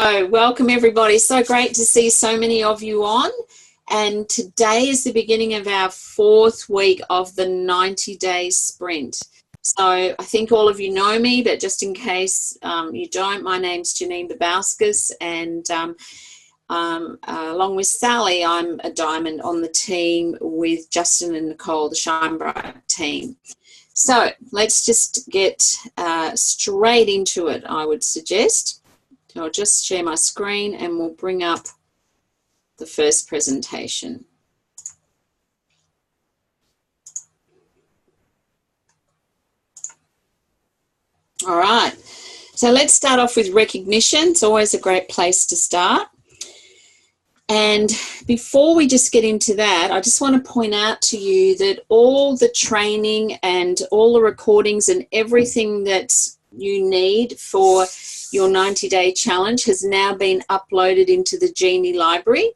So welcome everybody. So great to see so many of you on. And today is the beginning of our 4th week of the 90-day sprint. So I think all of you know me, but just in case you don't, my name's Janine Babauskas, and along with Sally, I'm a diamond on the team with Justin and Nicole, the Shine Bright team. So let's just get straight into it, I would suggest. I'll just share my screen and we'll bring up the first presentation. All right, so let's start off with recognition. It's always a great place to start. And before we just get into that, I just want to point out to you that all the training and all the recordings and everything that you need for your 90-day challenge has now been uploaded into the Genie library.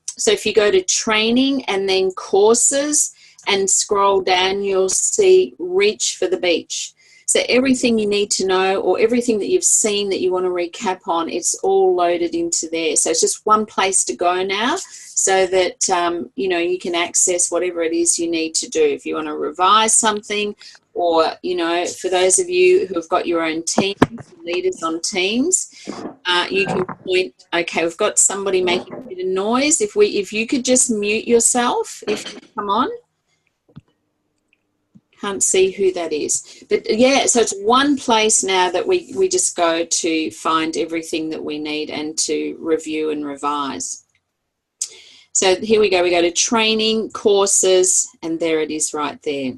So if you go to training and then courses and scroll down, you'll see Reach for the Beach. So everything you need to know, or everything that you've seen that you want to recap on, it's all loaded into there. So it's just one place to go now, so that you know, you can access whatever it is you need to do. If you want to revise something, or you know, for those of you who have got your own teams, leaders on teams, you can point. Okay, we've got somebody making a bit of noise. If you could just mute yourself, if you come on. Can't see who that is, but yeah, so it's one place now that we just go to find everything that we need and to review and revise. So here we go to training, courses, and there it is right there.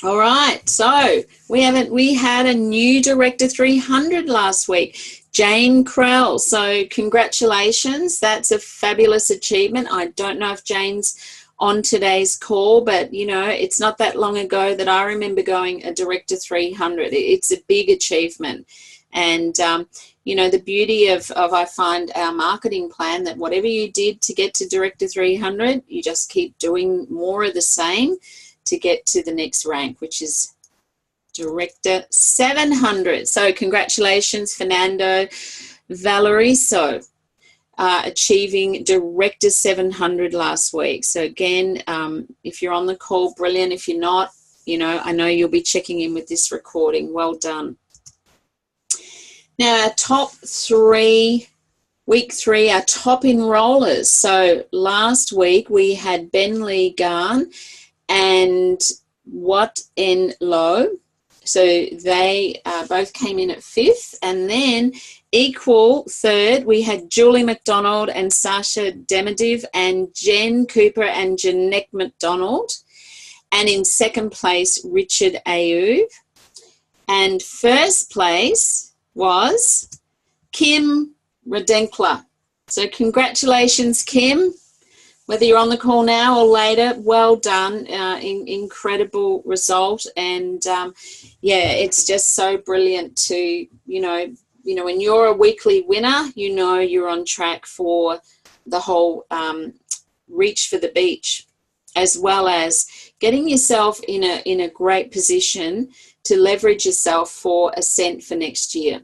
All right, so we had a new Director 300 last week, Jane Krell. So congratulations, that's a fabulous achievement. I don't know if Jane's on today's call, but you know, it's not that long ago that I remember going a Director 300. It's a big achievement. And you know, the beauty of I find our marketing plan, that whatever you did to get to Director 300, you just keep doing more of the same to get to the next rank, which is Director 700. So congratulations, Fernando, Valerie. So achieving Director 700 last week. So again, if you're on the call, brilliant. If you're not, you know, I know you'll be checking in with this recording. Well done. Now, our top 3, week 3, our top enrollers. So last week we had Ben Lee Garn and Wat En Lo. So they both came in at 5th, and then equal 3rd, we had Julie McDonald and Sasha Demadiv and Jen Cooper and Jeanette McDonald. And in 2nd place, Richard Ayoub. And 1st place was Kim Radenkla. So congratulations, Kim. Whether you're on the call now or later, well done. Incredible result. And yeah, it's just so brilliant to, you know, when you're a weekly winner, you know you're on track for the whole Reach for the Beach, as well as getting yourself in a great position to leverage yourself for Ascent for next year.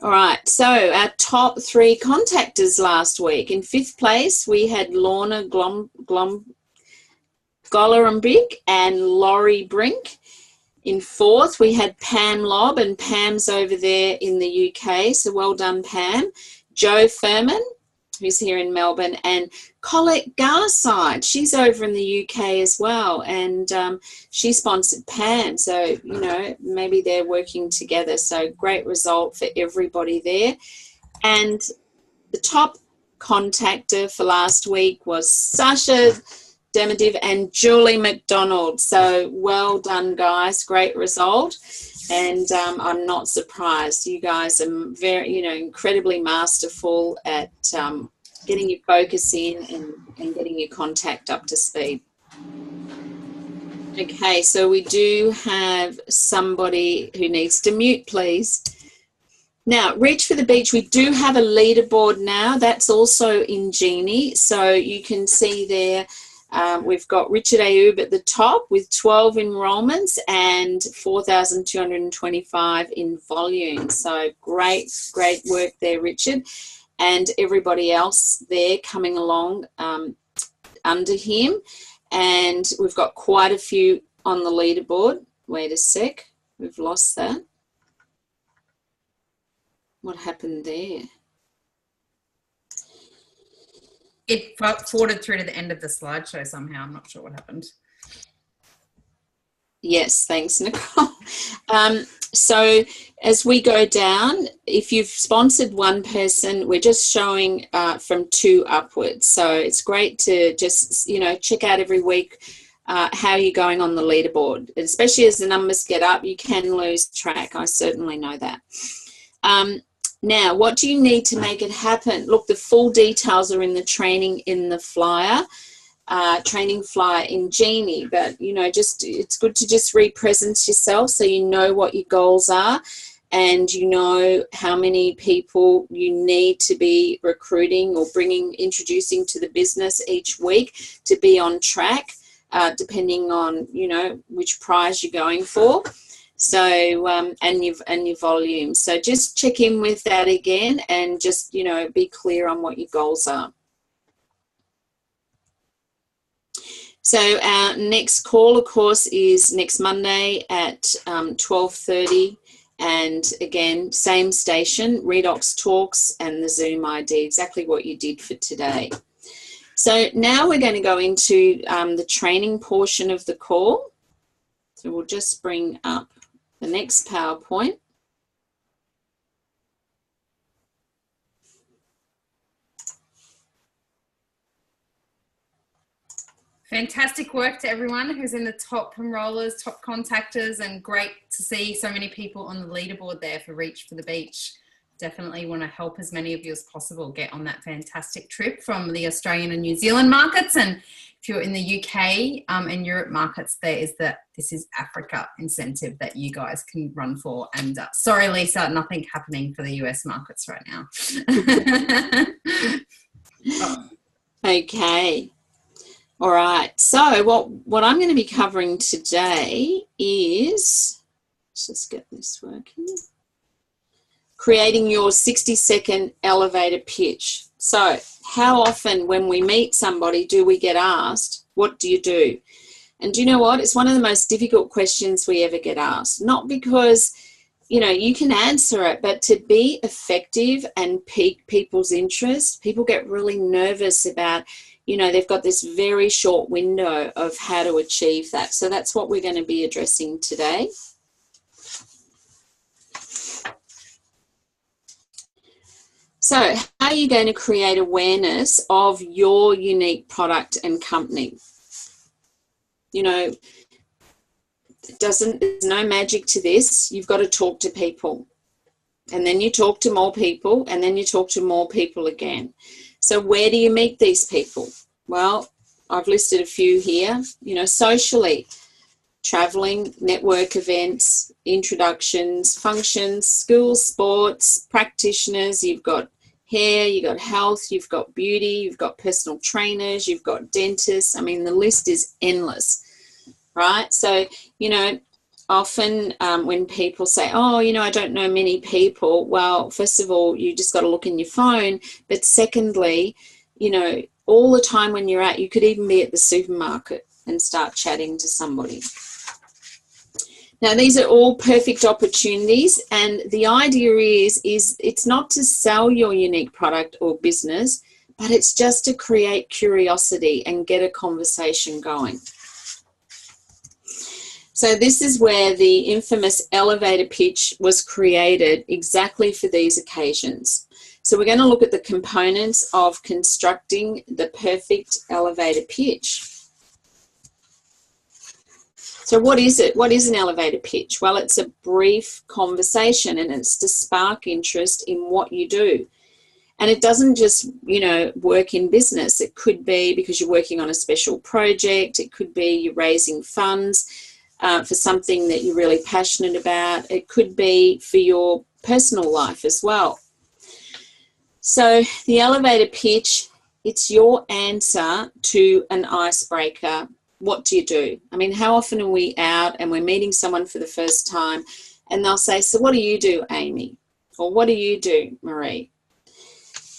All right, so our top 3 contactors last week. In 5th place, we had Lorna Golorumbig and Laurie Brink. In 4th, we had Pam Lobb, and Pam's over there in the UK, so well done, Pam. Jo Furman, who's here in Melbourne, and Colette Garside, she's over in the UK as well, and she sponsored Pam, so, you know, maybe they're working together, so great result for everybody there. And the top contactor for last week was Sasha Demadiv and Julie McDonald. So well done, guys. Great result. And I'm not surprised. You guys are very, you know, incredibly masterful at getting your focus in and getting your contact up to speed. Okay, so we do have somebody who needs to mute, please. Now, Reach for the Beach, we do have a leaderboard now. That's also in Genie. So you can see there We've got Richard Ayoub at the top with 12 enrollments and 4,225 in volume. So great work there, Richard, and everybody else there coming along under him. And we've got quite a few on the leaderboard. Wait a sec, we've lost that. What happened there? It forwarded through to the end of the slideshow somehow. I'm not sure what happened. Yes, thanks, Nicole. So as we go down, if you've sponsored one person, we're just showing from 2 upwards. So it's great to just, check out every week how you're going on the leaderboard. Especially as the numbers get up, you can lose track. I certainly know that. Now, what do you need to make it happen? Look, the full details are in the training in the flyer. Training flyer in Genie, but it's good to just represent yourself so you know what your goals are and you know how many people you need to be recruiting or introducing to the business each week to be on track, depending on which prize you're going for. So and your volume. So just check in with that again and just be clear on what your goals are. So our next call, of course, is next Monday at 12:30. And again, same station, Redox Talks and the Zoom ID, exactly what you did for today. So now we're going to go into the training portion of the call. So we'll just bring up the next PowerPoint. Fantastic work to everyone who's in the top enrollers, top contactors, and great to see so many people on the leaderboard there for Reach for the Beach. Definitely want to help as many of you as possible get on that fantastic trip from the Australian and New Zealand markets. And if you're in the UK and Europe markets, this is Africa incentive that you guys can run for. And sorry, Lisa, nothing happening for the US markets right now. Okay. All right, so what I'm going to be covering today is, let's just get this working, creating your 60-second elevator pitch. So how often when we meet somebody do we get asked, what do you do? And do you know what? It's one of the most difficult questions we ever get asked. Not because, you can answer it, but to be effective and pique people's interest, people get really nervous about they've got this very short window of how to achieve that. So that's what we're going to be addressing today. So how are you going to create awareness of your unique product and company? There's no magic to this. You've got to talk to people. And then you talk to more people, and then you talk to more people again. So where do you meet these people? Well, I've listed a few here. Socially, traveling, network events, introductions, functions, schools, sports, practitioners. You've got hair, you've got health, you've got beauty, you've got personal trainers, you've got dentists. I mean, the list is endless, right? So, often when people say, oh, I don't know many people, well, first of all, you just got to look in your phone. But secondly, all the time when you're you could even be at the supermarket and start chatting to somebody. Now, these are all perfect opportunities. And the idea is it's not to sell your unique product or business, but it's just to create curiosity and get a conversation going. So this is where the infamous elevator pitch was created exactly for these occasions. So we're going to look at the components of constructing the perfect elevator pitch. So what is it? What is an elevator pitch? Well, it's a brief conversation and it's to spark interest in what you do. And it doesn't just, work in business. It could be because you're working on a special project. It could be you're raising funds for something that you're really passionate about. It could be for your personal life as well. So the elevator pitch It's your answer to an icebreaker. What do you do? I mean, how often are we out and we're meeting someone for the first time and they'll say, so what do you do, Amy? Or what do you do, Marie?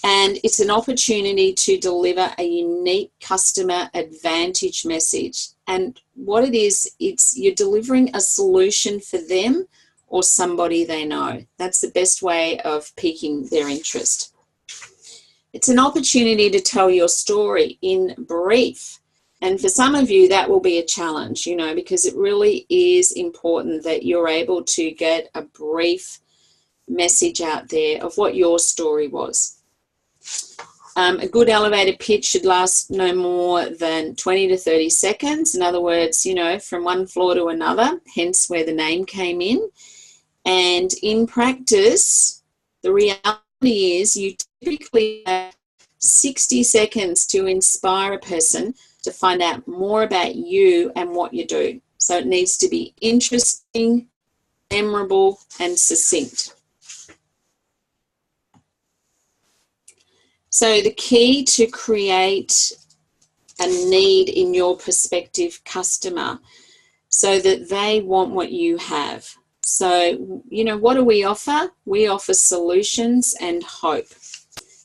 And it's an opportunity to deliver a unique customer advantage message. And what it is, it's you're delivering a solution for them or somebody they know. That's the best way of piquing their interest. It's an opportunity to tell your story in brief. And for some of you, that will be a challenge, you know, because it really is important that you're able to get a brief message out there of what your story was. A good elevator pitch should last no more than 20 to 30 seconds. In other words, you know, from one floor to another, hence where the name came in. And in practice, the reality is you typically have 60 seconds to inspire a person to find out more about you and what you do. So it needs to be interesting, memorable, and succinct. So the key to create a need in your prospective customer so that they want what you have. So, you know, what do we offer? We offer solutions and hope.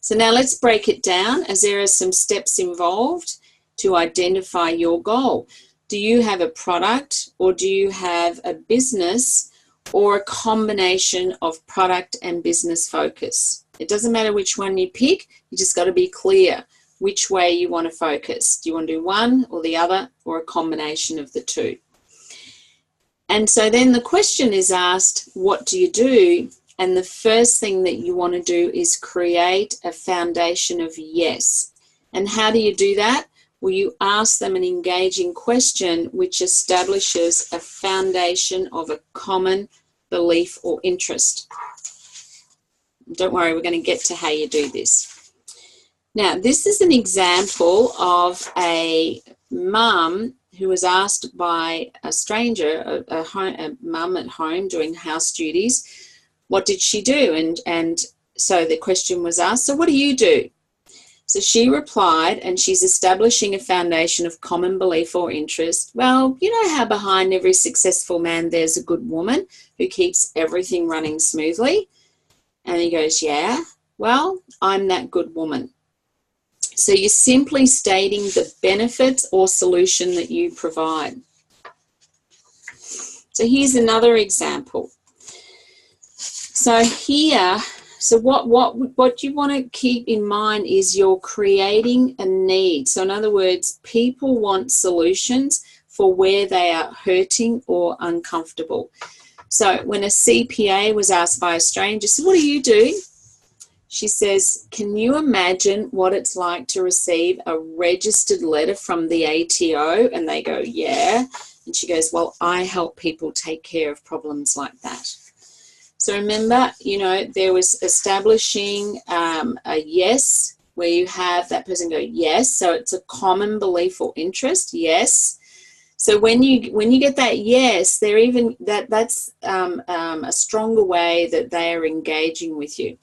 So now let's break it down, as there are some steps involved to identify your goal. Do you have a product, or do you have a business, or a combination of product and business focus? It doesn't matter which one you pick, you just got to be clear which way you want to focus. Do you want to do one or the other, or a combination of the two? And so then the question is asked, what do you do? And the first thing that you want to do is create a foundation of yes. And how do you do that? Well, you ask them an engaging question which establishes a foundation of a common belief or interest. Don't worry, we're going to get to how you do this. Now, this is an example of a mum who was asked by a stranger, a mum at home doing house duties, what did she do? And so the question was asked, so what do you do? So she replied, and she's establishing a foundation of common belief or interest. Well, you know how behind every successful man there's a good woman who keeps everything running smoothly? And he goes, yeah, well, I'm that good woman. So you're simply stating the benefits or solution that you provide. So here's another example. So here, so what you want to keep in mind is you're creating a need. So in other words, people want solutions for where they are hurting or uncomfortable. So when a CPA was asked by a stranger, so what do you do? She says, can you imagine what it's like to receive a registered letter from the ATO? And they go, yeah. And she goes, well, I help people take care of problems like that. So remember, you know, there was establishing a yes, where you have that person go, yes. So it's a common belief or interest, yes. So when you get that yes, they're even that's a stronger way that they are engaging with you.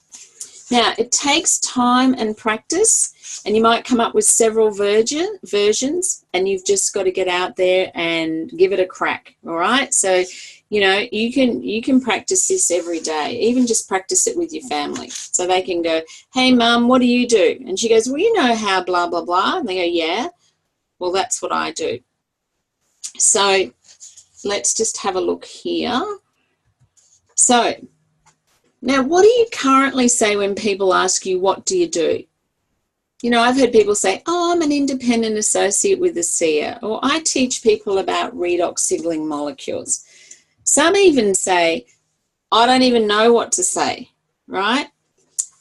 Now, it takes time and practice, and you might come up with several versions, and you've just got to get out there and give it a crack, all right? So, you know, you can practice this every day, even just practice it with your family. So they can go, hey, Mum, what do you do? And she goes, well, you know how blah, blah, blah. And they go, yeah, well, that's what I do. So let's just have a look here. So now, what do you currently say when people ask you, what do you do? You know, I've heard people say, oh, I'm an independent associate with the SEA, or I teach people about redox signaling molecules. Some even say, I don't even know what to say, right?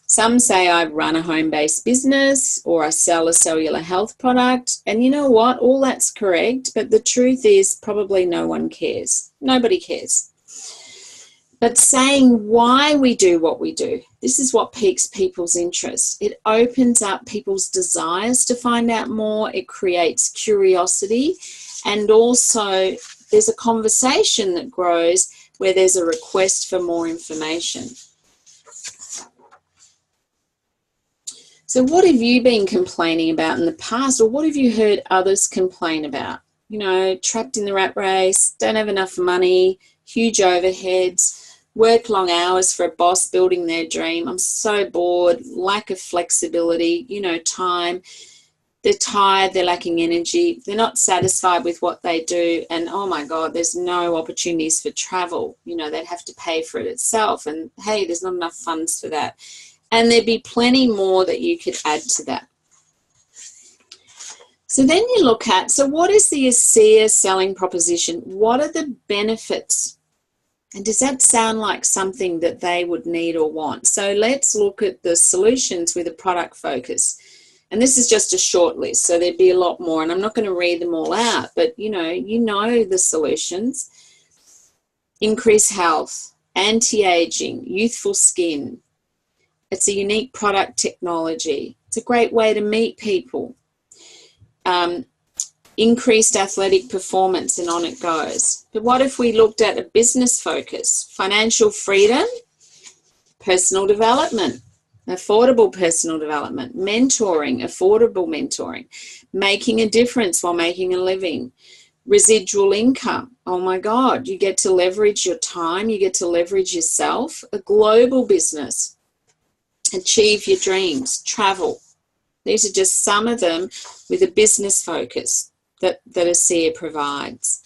Some say I run a home-based business, or I sell a cellular health product. And you know what? All that's correct, but the truth is probably no one cares. Nobody cares. But saying why we do what we do, this is what piques people's interest. It opens up people's desires to find out more. It creates curiosity. And also there's a conversation that grows where there's a request for more information. So what have you been complaining about in the past, or what have you heard others complain about? You know, trapped in the rat race, don't have enough money, huge overheads, work long hours for a boss building their dream. I'm so bored, lack of flexibility, you know, time. They're tired, they're lacking energy, they're not satisfied with what they do, and oh my God, there's no opportunities for travel. You know, they'd have to pay for it itself, and hey, there's not enough funds for that. And there'd be plenty more that you could add to that. So then you look at, so what is the ASEA selling proposition? What are the benefits? And does that sound like something that they would need or want? So let's look at the solutions with a product focus. And this is just a short list, so there'd be a lot more, and I'm not going to read them all out, but you know the solutions. Increase health, anti-aging, youthful skin. It's a unique product technology. It's a great way to meet people. Increased athletic performance, and on it goes. But what if we looked at a business focus? Financial freedom, personal development, affordable personal development, mentoring, affordable mentoring, making a difference while making a living, residual income. Oh my God, you get to leverage your time, you get to leverage yourself, a global business, achieve your dreams, travel. These are just some of them with a business focus that ASEA provides.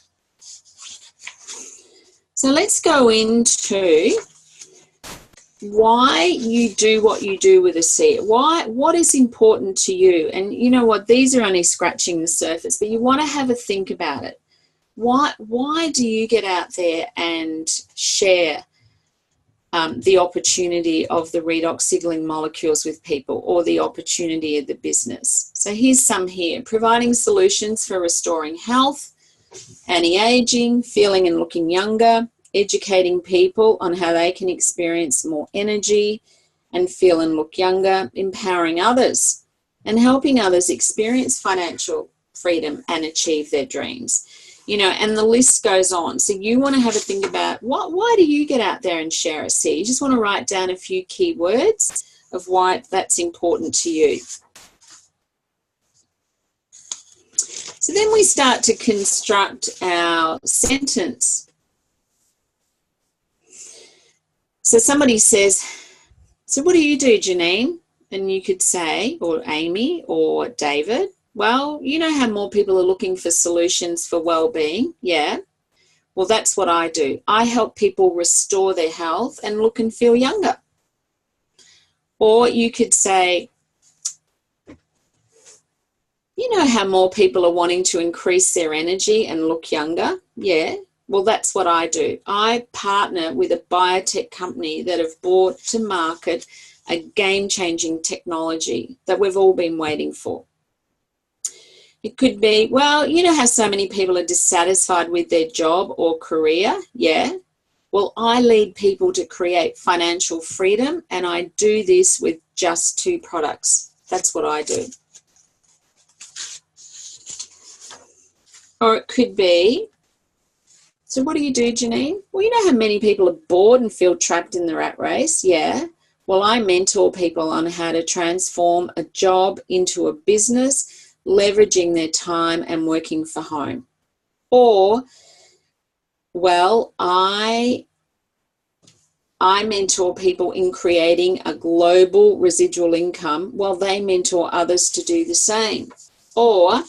So let's go into why you do what you do with ASEA. What is important to you? And you know what, these are only scratching the surface, but you want to have a think about it. Why do you get out there and share the opportunity of the redox signaling molecules with people, or the opportunity of the business? So here's some here. Providing solutions for restoring health, anti-aging, feeling and looking younger, educating people on how they can experience more energy and feel and look younger, empowering others and helping others experience financial freedom and achieve their dreams. You know, and the list goes on. So you want to have a think about why do you get out there and share ASEA? You just want to write down a few key words of why that's important to you. So then we start to construct our sentence. So somebody says, so what do you do, Janine? And you could say, or Amy, or David, well, you know how more people are looking for solutions for well-being? Yeah. Well, that's what I do. I help people restore their health and look and feel younger. Or you could say, you know how more people are wanting to increase their energy and look younger? Yeah. Well, that's what I do. I partner with a biotech company that have brought to market a game-changing technology that we've all been waiting for. It could be, well, you know how so many people are dissatisfied with their job or career? Yeah. Well, I lead people to create financial freedom, and I do this with just 2 products. That's what I do. Or it could be, so what do you do, Janine? Well, you know how many people are bored and feel trapped in the rat race? Yeah. Well, I mentor people on how to transform a job into a business, leveraging their time and working for home. Or, well, I mentor people in creating a global residual income while they mentor others to do the same. Or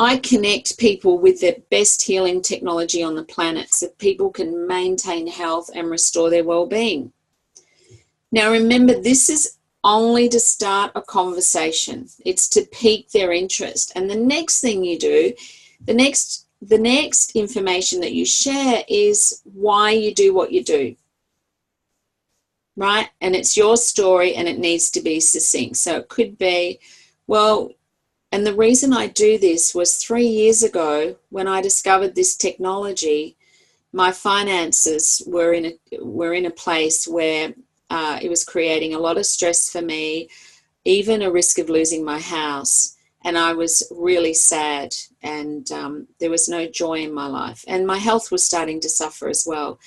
I connect people with the best healing technology on the planet so people can maintain health and restore their well-being. Now, remember, this is only to start a conversation. It's to pique their interest. And the next thing you do, the next information that you share is why you do what you do, right? And it's your story, and it needs to be succinct. So it could be, well, and the reason I do this was 3 years ago when I discovered this technology, my finances were in a place where it was creating a lot of stress for me, even a risk of losing my house. And I was really sad, and there was no joy in my life. And my health was starting to suffer as well.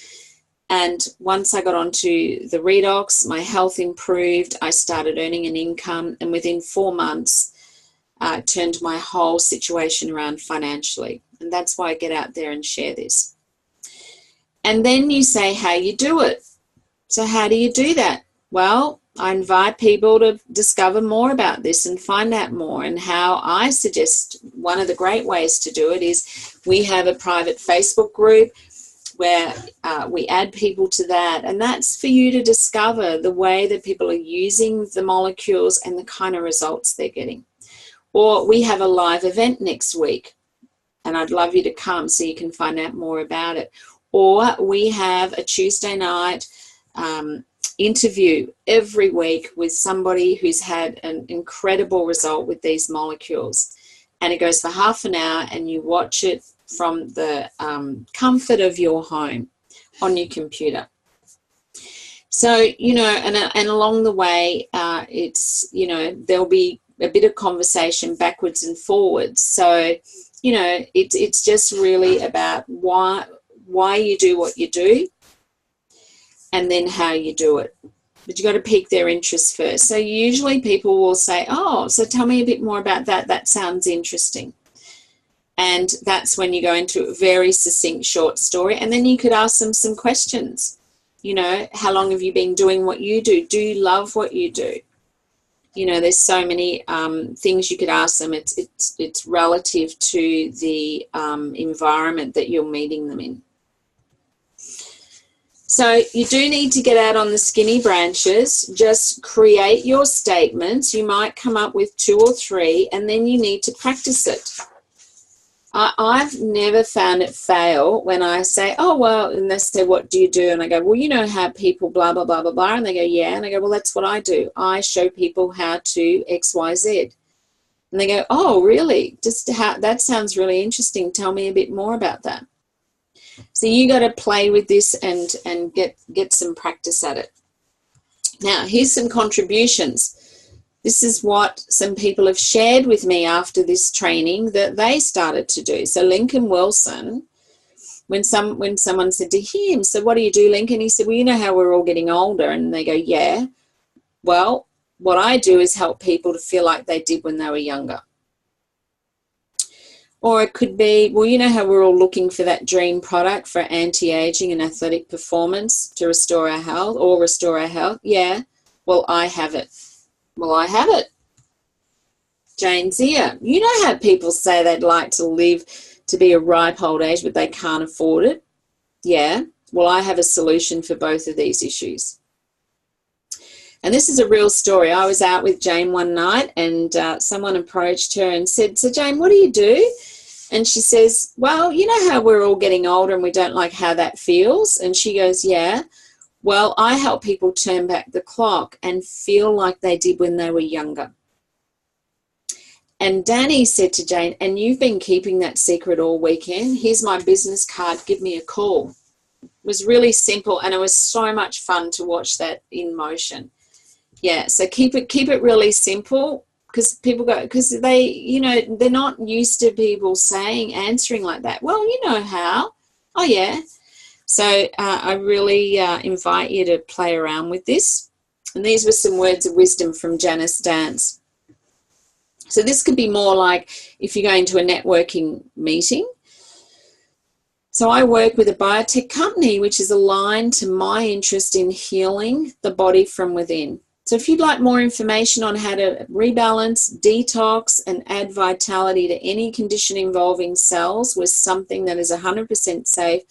And once I got onto the redox, my health improved. I started earning an income, and within 4 months, turned my whole situation around financially. And that's why I get out there and share this. And then you say how you do it. So how do you do that? Well, I invite people to discover more about this and find out more. And how I suggest one of the great ways to do it is we have a private Facebook group where we add people to that. And that's for you to discover the way that people are using the molecules and the kind of results they're getting. Or we have a live event next week, and I'd love you to come so you can find out more about it. Or we have a Tuesday night interview every week with somebody who's had an incredible result with these molecules. And it goes for half an hour, and you watch it from the comfort of your home on your computer. So, you know, and along the way, it's, you know, there'll be a bit of conversation backwards and forwards. So, you know, it's just really about why you do what you do, and then how you do it. But you've got to pique their interest first. So usually people will say, oh, so tell me a bit more about that. That sounds interesting. And that's when you go into a very succinct short story. And then you could ask them some questions. You know, how long have you been doing what you do? Do you love what you do? You know, there's so many things you could ask them. It's relative to the environment that you're meeting them in. So you do need to get out on the skinny branches. Just create your statements. You might come up with 2 or 3, and then you need to practice it. I've never found it fail when I say, oh, well, and they say, what do you do? And I go, well, you know how people blah, blah, blah, blah, blah. And they go, yeah. And I go, well, that's what I do. I show people how to X, Y, Z. And they go, oh, really? Just how, that sounds really interesting. Tell me a bit more about that. So you got to play with this and get some practice at it. Now, here's some contributions. This is what some people have shared with me after this training that they started to do. So Lincoln Wilson, when someone said to him, so what do you do, Lincoln? He said, well, you know how we're all getting older. And they go, yeah. Well, what I do is help people to feel like they did when they were younger. Or it could be, well, you know how we're all looking for that dream product for anti-aging and athletic performance to restore our health or restore our health? Yeah. Well, I have it. Well, I have it. Jane Zia, you know how people say they'd like to live to be a ripe old age, but they can't afford it? Yeah. Well, I have a solution for both of these issues. And this is a real story. I was out with Jane one night, and someone approached her and said, so Jane, what do you do? And she says, well, you know how we're all getting older and we don't like how that feels? And she goes, yeah. Well, I help people turn back the clock and feel like they did when they were younger. And Danny said to Jane, and you've been keeping that secret all weekend. Here's my business card. Give me a call. It was really simple, and it was so much fun to watch that in motion. Yeah, so keep it really simple, because people go, because they, you know, they're not used to people answering like that. Well, you know how. Oh, yeah. So I really invite you to play around with this. And these were some words of wisdom from Janice Dance. So this could be more like if you're going to a networking meeting. So I work with a biotech company which is aligned to my interest in healing the body from within. So if you'd like more information on how to rebalance, detox, and add vitality to any condition involving cells with something that is 100% safe,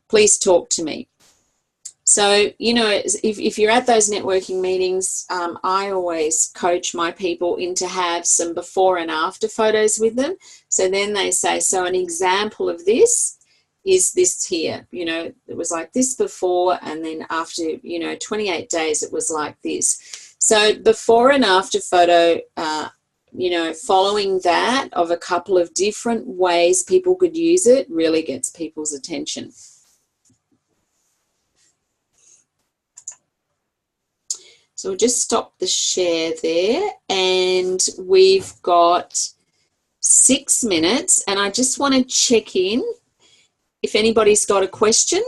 please talk to me. So, you know, if you're at those networking meetings, I always coach my people into have some before and after photos with them. So then they say, so an example of this is this here. You know, it was like this before, and then after, you know, 28 days, it was like this. So before and after photo, you know, following that of a couple of different ways people could use it really gets people's attention. So we'll just stop the share there, and we've got 6 minutes, and I just want to check in if anybody's got a question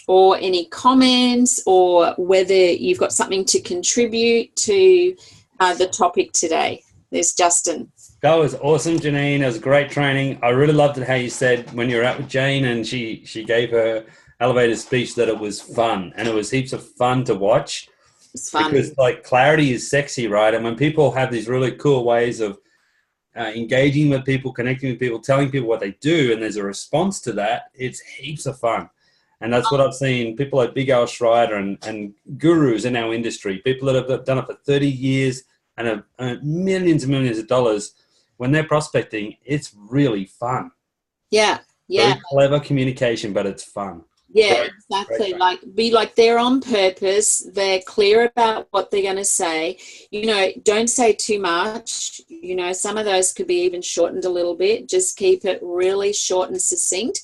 or any comments, or whether you've got something to contribute to the topic today. There's Justin. That was awesome, Janine. It was great training. I really loved it how you said when you were out with Jane and she gave her elevator speech that it was fun, and it was heaps of fun to watch. It's fun. Because like clarity is sexy, right? And when people have these really cool ways of engaging with people, connecting with people, telling people what they do, and there's a response to that, it's heaps of fun. And that's what I've seen. People like Big Al Schreider and gurus in our industry, people that have done it for 30 years and have earned millions and millions of dollars. When they're prospecting, it's really fun. Yeah. Very clever communication, but it's fun. Yeah, exactly. Like they're on purpose. They're clear about what they're going to say. You know, don't say too much. You know, some of those could be even shortened a little bit. Just keep it really short and succinct.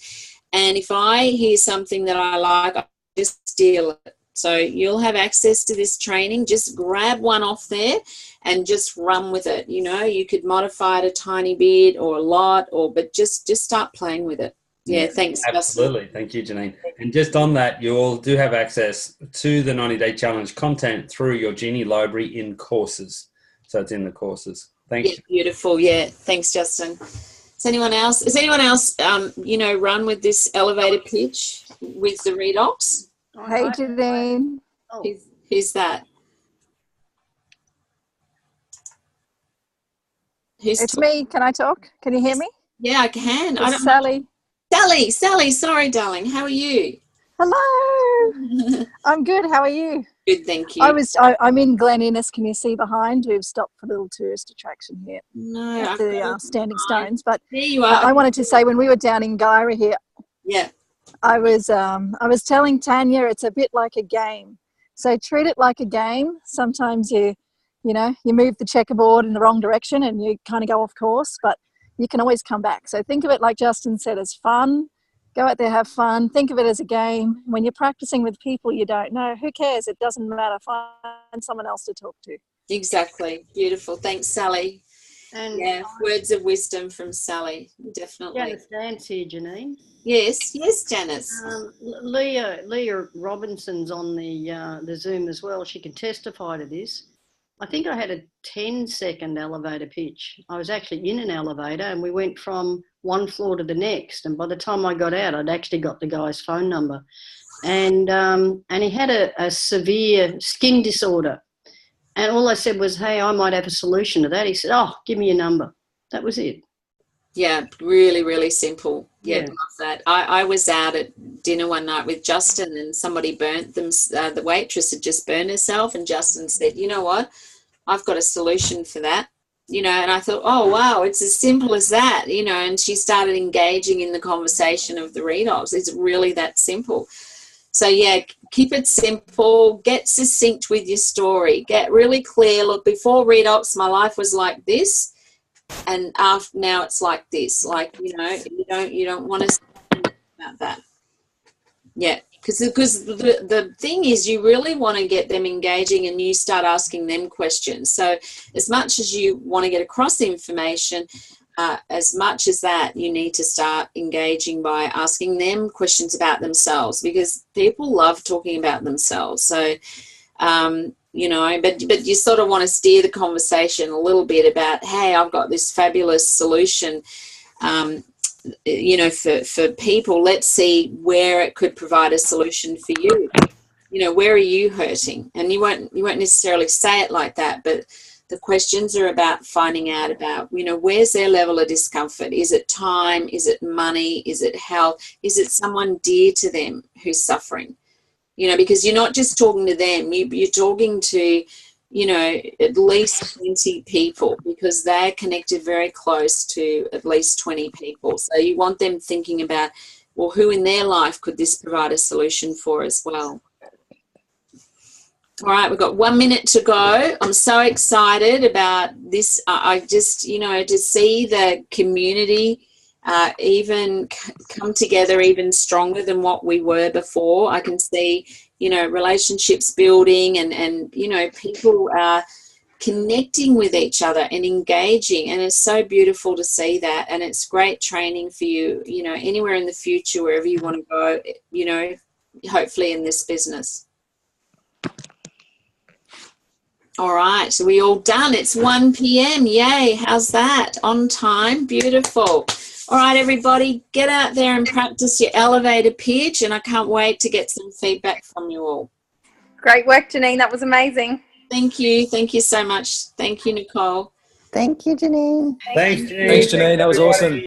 And if I hear something that I like, I just steal it. So you'll have access to this training. Just grab one off there and just run with it. You know, you could modify it a tiny bit or a lot, but just start playing with it. Yeah, thanks. Absolutely. Justin. Thank you, Janine. And just on that, you all do have access to the 90-day challenge content through your Genie library in courses. So it's in the courses. Thank you. Beautiful. Yeah. Thanks, Justin. Has anyone else, you know, run with this elevator pitch with the Redox? Hey, Janine. Who's that? It's me. Can I talk? Can you hear me? Yeah, I can. It's Sally. Sally, sorry, darling. How are you? Hello. I'm good. How are you? Good, thank you. I'm in Glen Innes. Can you see behind? We've stopped for a little tourist attraction here. No, at the Standing Stones. But there you are. I wanted to say when we were down in Gyra here, yeah, I was telling Tanya it's a bit like a game. So treat it like a game. Sometimes you move the checkerboard in the wrong direction and you kind of go off course, but you can always come back. So think of it like Justin said, as fun. Go out there, have fun. Think of it as a game. When you're practicing with people you don't know, who cares? It doesn't matter. Find someone else to talk to. Exactly. Beautiful. Thanks, Sally. And words of wisdom from Sally. Definitely. Janice Dance here, Janine. Yes, Janice. Leah Robinson's on the Zoom as well. She can testify to this. I think I had a 10-second elevator pitch. I was actually in an elevator and we went from one floor to the next. And by the time I got out, I'd actually got the guy's phone number. And he had a severe skin disorder. And all I said was, hey, I might have a solution to that. He said, oh, give me your number. That was it. Yeah, really, really simple. Yeah, love that. I was out at dinner one night with Justin and somebody burnt them. The waitress had just burned herself and Justin said, you know what? I've got a solution for that. You know, and I thought, oh, wow, it's as simple as that, you know, and she started engaging in the conversation of the Redox. It's really that simple. So, yeah, keep it simple, get succinct with your story, get really clear. Look, before Redox, my life was like this, and after now it's like this. Like, you know, you don't want to say about that. Yeah, because the thing is you really want to get them engaging and you start asking them questions. So as much as you want to get across the information, as much as that, you need to start engaging by asking them questions about themselves, because people love talking about themselves. So, you know, but you sort of want to steer the conversation a little bit about, hey, I've got this fabulous solution, you know, for people. Let's see where it could provide a solution for you. You know, where are you hurting? And you won't necessarily say it like that, but the questions are about finding out about, you know, where's their level of discomfort? Is it time? Is it money? Is it health? Is it someone dear to them who's suffering? You know, because you're not just talking to them, you're talking to, you know, at least 20 people, because they're connected very close to at least 20 people. So you want them thinking about, well, who in their life could this provide a solution for as well? All right, we've got 1 minute to go. I'm so excited about this. I just, you know, to see the community even come together even stronger than what we were before. I can see, you know, relationships building and you know, people are connecting with each other and engaging, and it's so beautiful to see that. And it's great training for you, you know, anywhere in the future, wherever you want to go, you know, hopefully in this business. All right, so we all done. It's 1 p.m. Yay, how's that? On time, beautiful. All right, everybody, get out there and practice your elevator pitch, and I can't wait to get some feedback from you all. Great work, Janine. That was amazing. Thank you. Thank you so much. Thank you, Nicole. Thank you, Janine. Thanks, Janine. Thanks, Janine. That was awesome.